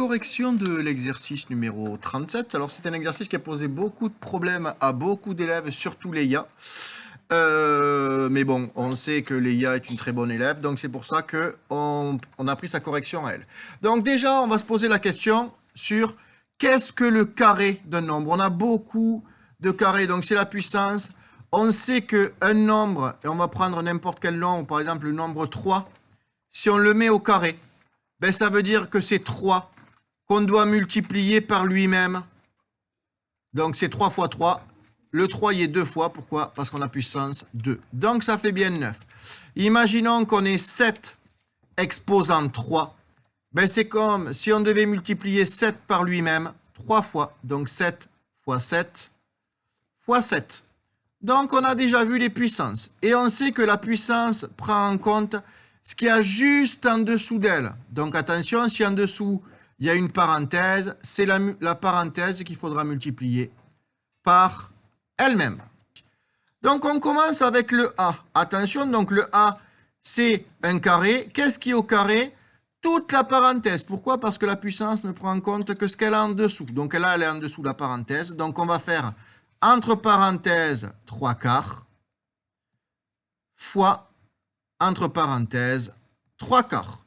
Correction de l'exercice numéro 37. Alors, c'est un exercice qui a posé beaucoup de problèmes à beaucoup d'élèves, surtout Léa. Mais bon, on sait que Léa est une très bonne élève, donc c'est pour ça qu'on a pris sa correction à elle. Donc déjà, on va se poser la question sur qu'est-ce que le carré d'un nombre. On a beaucoup de carrés, donc c'est la puissance. On sait qu'un nombre, et on va prendre n'importe quel nombre, par exemple le nombre 3, si on le met au carré, ben ça veut dire que c'est 3 qu'on doit multiplier par lui-même. Donc c'est 3 fois 3. Le 3 y est 2 fois. Pourquoi? Parce qu'on a puissance 2. Donc ça fait bien 9. Imaginons qu'on ait 7 exposant 3. Ben c'est comme si on devait multiplier 7 par lui-même 3 fois. Donc 7 fois 7 fois 7. Donc on a déjà vu les puissances. Et on sait que la puissance prend en compte ce qu'il y a juste en dessous d'elle. Donc attention, si en dessous il y a une parenthèse, c'est la parenthèse qu'il faudra multiplier par elle-même. Donc on commence avec le A. Attention, donc le A, c'est un carré. Qu'est-ce qui est au carré? Toute la parenthèse. Pourquoi? Parce que la puissance ne prend en compte que ce qu'elle a en dessous. Donc là, elle est en dessous de la parenthèse. Donc on va faire entre parenthèses 3 quarts fois entre parenthèses 3 quarts.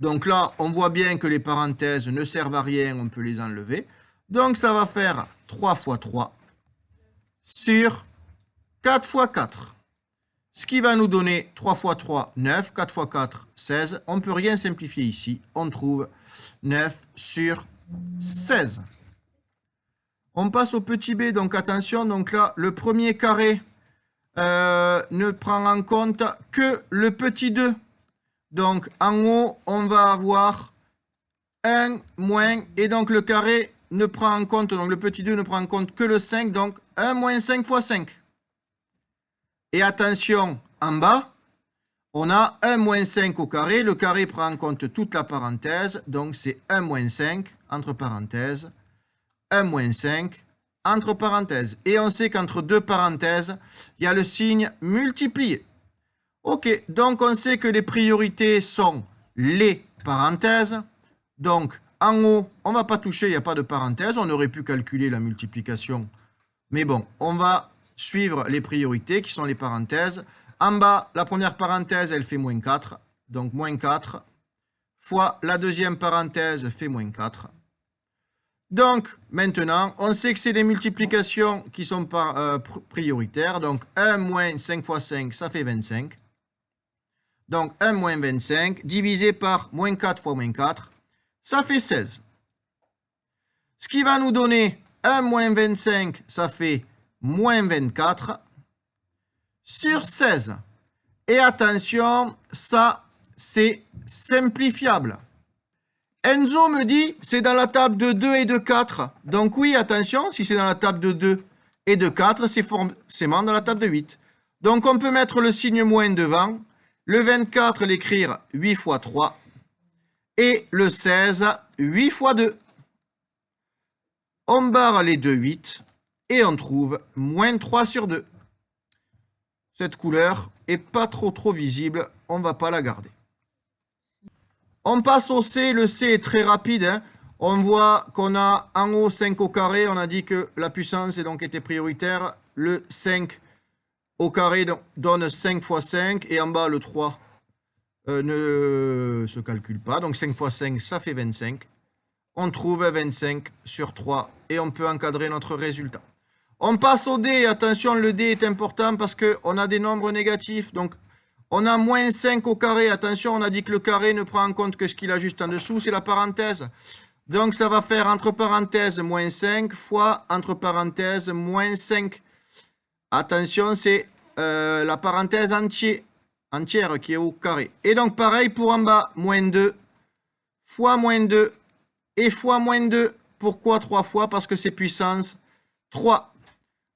Donc là, on voit bien que les parenthèses ne servent à rien, on peut les enlever. Donc ça va faire 3 fois 3 sur 4 fois 4. Ce qui va nous donner 3 fois 3, 9, 4 fois 4, 16. On ne peut rien simplifier ici. On trouve 9 sur 16. On passe au petit b, donc attention, donc là, le premier carré ne prend en compte que le petit 2. Donc, en haut, on va avoir 1 moins, et donc le carré ne prend en compte, donc le petit 2 ne prend en compte que le 5, donc 1 moins 5 fois 5. Et attention, en bas, on a 1 moins 5 au carré, le carré prend en compte toute la parenthèse, donc c'est 1 moins 5, entre parenthèses, 1 moins 5, entre parenthèses. Et on sait qu'entre deux parenthèses, il y a le signe multiplié. Ok, donc on sait que les priorités sont les parenthèses. Donc, en haut, on ne va pas toucher, il n'y a pas de parenthèse. On aurait pu calculer la multiplication. Mais bon, on va suivre les priorités qui sont les parenthèses. En bas, la première parenthèse, elle fait moins 4. Donc, moins 4 fois la deuxième parenthèse fait moins 4. Donc, maintenant, on sait que c'est des multiplications qui sont prioritaires. Donc, 1 moins 5 fois 5, ça fait 25. Donc, 1 moins 25 divisé par moins 4 fois moins 4, ça fait 16. Ce qui va nous donner 1 moins 25, ça fait moins 24 sur 16. Et attention, ça, c'est simplifiable. Enzo me dit, c'est dans la table de 2 et de 4. Donc oui, attention, si c'est dans la table de 2 et de 4, c'est forcément dans la table de 8. Donc on peut mettre le signe moins devant. Le 24, l'écrire 8 fois 3. Et le 16, 8 fois 2. On barre les deux 8 et on trouve moins 3 sur 2. Cette couleur est pas trop visible, on ne va pas la garder. On passe au C, le C est très rapide. Hein. On voit qu'on a en haut 5 au carré, on a dit que la puissance est donc était prioritaire. Le 5 au carré donne 5 fois 5 et en bas le 3 ne se calcule pas. Donc 5 fois 5, ça fait 25. On trouve 25 sur 3 et on peut encadrer notre résultat. On passe au D. Attention, le D est important parce qu'on a des nombres négatifs. Donc on a moins 5 au carré. Attention, on a dit que le carré ne prend en compte que ce qu'il a juste en dessous, c'est la parenthèse. Donc ça va faire entre parenthèses moins 5 fois entre parenthèses moins 5. Attention, c'est la parenthèse entière qui est au carré. Et donc, pareil pour en bas, moins 2 fois moins 2 et fois moins 2. Pourquoi 3 fois? Parce que c'est puissance 3.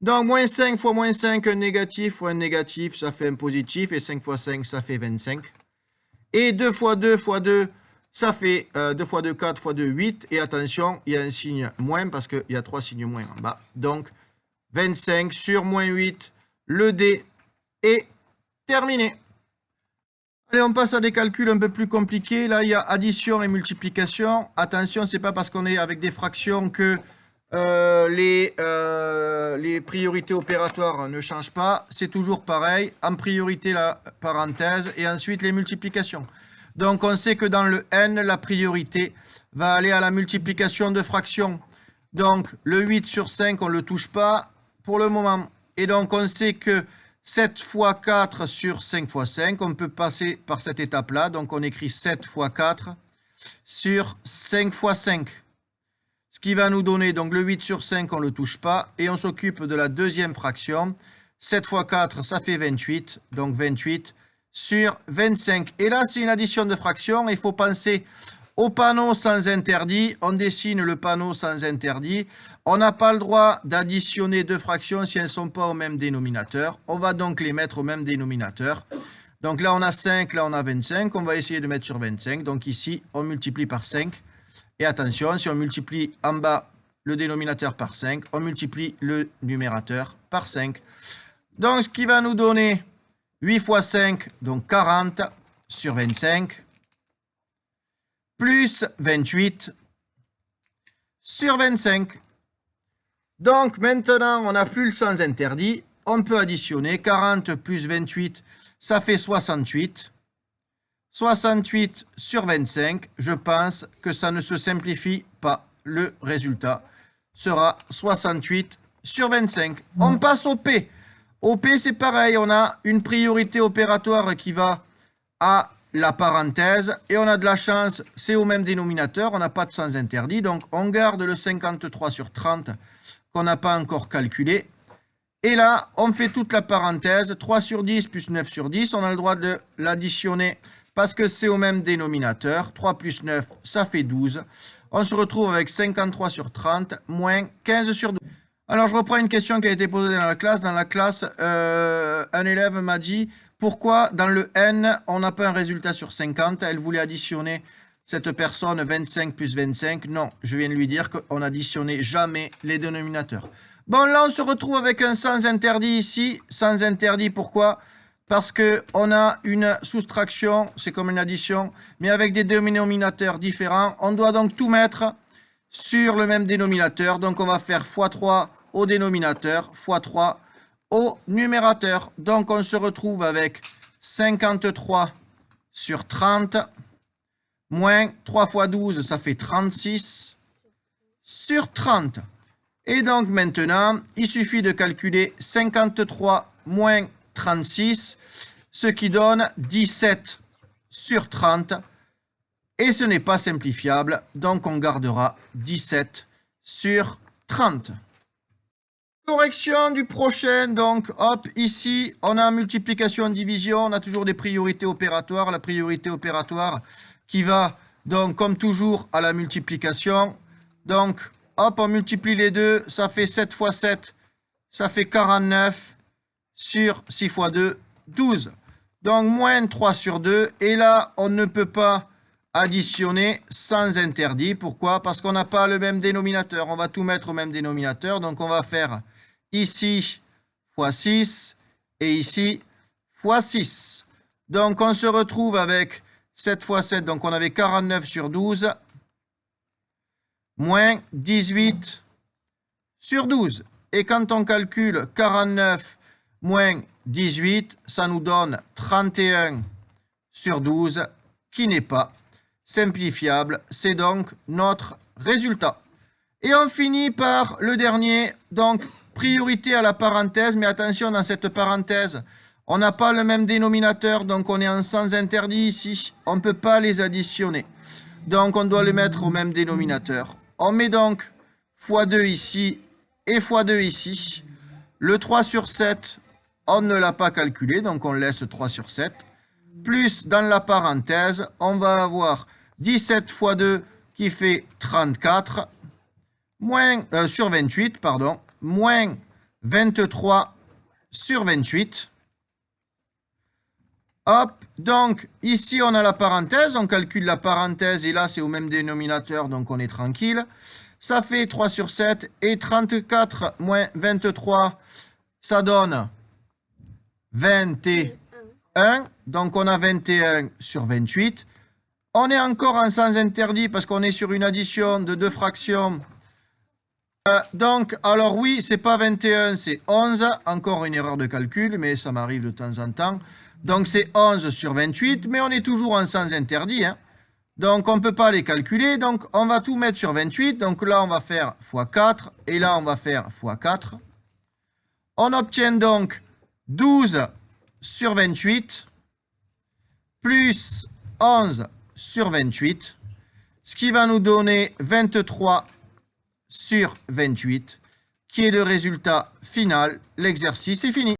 Donc, moins 5 fois moins 5, un négatif fois un négatif, ça fait un positif. Et 5 fois 5, ça fait 25. Et 2 fois 2 fois 2, ça fait 2 fois 2, 4 fois 2, 8. Et attention, il y a un signe moins parce qu'il y a 3 signes moins en bas. Donc, 25 sur moins 8, le D est terminé. Allez, on passe à des calculs un peu plus compliqués. Là, il y a addition et multiplication. Attention, c'est pas parce qu'on est avec des fractions que les priorités opératoires ne changent pas. C'est toujours pareil. En priorité, la parenthèse et ensuite les multiplications. Donc, on sait que dans le n, la priorité va aller à la multiplication de fractions. Donc, le 8 sur 5, on ne le touche pas pour le moment. Et donc, on sait que 7 fois 4 sur 5 fois 5, on peut passer par cette étape-là. Donc, on écrit 7 fois 4 sur 5 fois 5. Ce qui va nous donner, donc le 8 sur 5, on ne le touche pas. Et on s'occupe de la deuxième fraction. 7 fois 4, ça fait 28. Donc, 28 sur 25. Et là, c'est une addition de fractions. Il faut penser au panneau sans interdit. On dessine le panneau sans interdit. On n'a pas le droit d'additionner deux fractions si elles ne sont pas au même dénominateur. On va donc les mettre au même dénominateur. Donc là, on a 5, là, on a 25. On va essayer de mettre sur 25. Donc ici, on multiplie par 5. Et attention, si on multiplie en bas le dénominateur par 5, on multiplie le numérateur par 5. Donc, ce qui va nous donner 8 fois 5, donc 40 sur 25. Plus 28 sur 25. Donc, maintenant, on n'a plus le sens interdit. On peut additionner 40 plus 28, ça fait 68. 68 sur 25, je pense que ça ne se simplifie pas. Le résultat sera 68 sur 25. On passe au P. Au P, c'est pareil. On a une priorité opératoire qui va à la parenthèse. Et on a de la chance, c'est au même dénominateur. On n'a pas de sens interdit. Donc, on garde le 53 sur 30 qu'on n'a pas encore calculé. Et là, on fait toute la parenthèse. 3 sur 10 plus 9 sur 10. On a le droit de l'additionner parce que c'est au même dénominateur. 3 plus 9, ça fait 12. On se retrouve avec 53 sur 30 moins 15 sur 12. Alors, je reprends une question qui a été posée dans la classe. Dans la classe, un élève m'a dit pourquoi dans le n, on n'a pas un résultat sur 50. Elle voulait additionner cette personne 25 plus 25. Non, je viens de lui dire qu'on n'additionnait jamais les dénominateurs. Bon, là, on se retrouve avec un sens interdit ici. Sens interdit, pourquoi ? Parce qu'on a une soustraction, c'est comme une addition, mais avec des dénominateurs différents. On doit donc tout mettre sur le même dénominateur. Donc, on va faire x3 au dénominateur, x3 au numérateur. Donc, on se retrouve avec 53 sur 30, moins 3 fois 12, ça fait 36 sur 30. Et donc, maintenant, il suffit de calculer 53 moins 36, ce qui donne 17 sur 30. Et ce n'est pas simplifiable, donc on gardera 17 sur 30. Correction du prochain, donc hop, ici, on a multiplication-division, on a toujours des priorités opératoires. La priorité opératoire qui va, donc, comme toujours, à la multiplication. Donc, hop, on multiplie les deux, ça fait 7 fois 7, ça fait 49 sur 6 fois 2, 12. Donc, moins 3 sur 2, et là, on ne peut pas additionner sans interdit. Pourquoi? Parce qu'on n'a pas le même dénominateur. On va tout mettre au même dénominateur. Donc, on va faire ici fois 6 et ici fois 6. Donc, on se retrouve avec 7 fois 7. Donc, on avait 49 sur 12 moins 18 sur 12. Et quand on calcule 49 moins 18, ça nous donne 31 sur 12 qui n'est pas simplifiable. C'est donc notre résultat. Et on finit par le dernier, donc priorité à la parenthèse, mais attention, dans cette parenthèse, on n'a pas le même dénominateur, donc on est en sens interdit ici. On ne peut pas les additionner. Donc on doit les mettre au même dénominateur. On met donc x2 ici et x2 ici. Le 3 sur 7, on ne l'a pas calculé, donc on laisse 3 sur 7. Plus dans la parenthèse, on va avoir 17 fois 2 qui fait 34, moins, sur 28, pardon, moins 23 sur 28. Hop, donc ici on a la parenthèse, on calcule la parenthèse et là c'est au même dénominateur, donc on est tranquille. Ça fait 3 sur 7 et 34 moins 23, ça donne 21 1. Donc, on a 21 sur 28. On est encore en sens interdit parce qu'on est sur une addition de deux fractions. Donc, alors oui, c'est pas 21, c'est 11. Encore une erreur de calcul, mais ça m'arrive de temps en temps. Donc, c'est 11 sur 28, mais on est toujours en sens interdit. Hein. Donc, on ne peut pas les calculer. Donc, on va tout mettre sur 28. Donc, là, on va faire x 4. Et là, on va faire x 4. On obtient donc 12 sur 28 plus 11 sur 28, ce qui va nous donner 23 sur 28, qui est le résultat final. L'exercice est fini.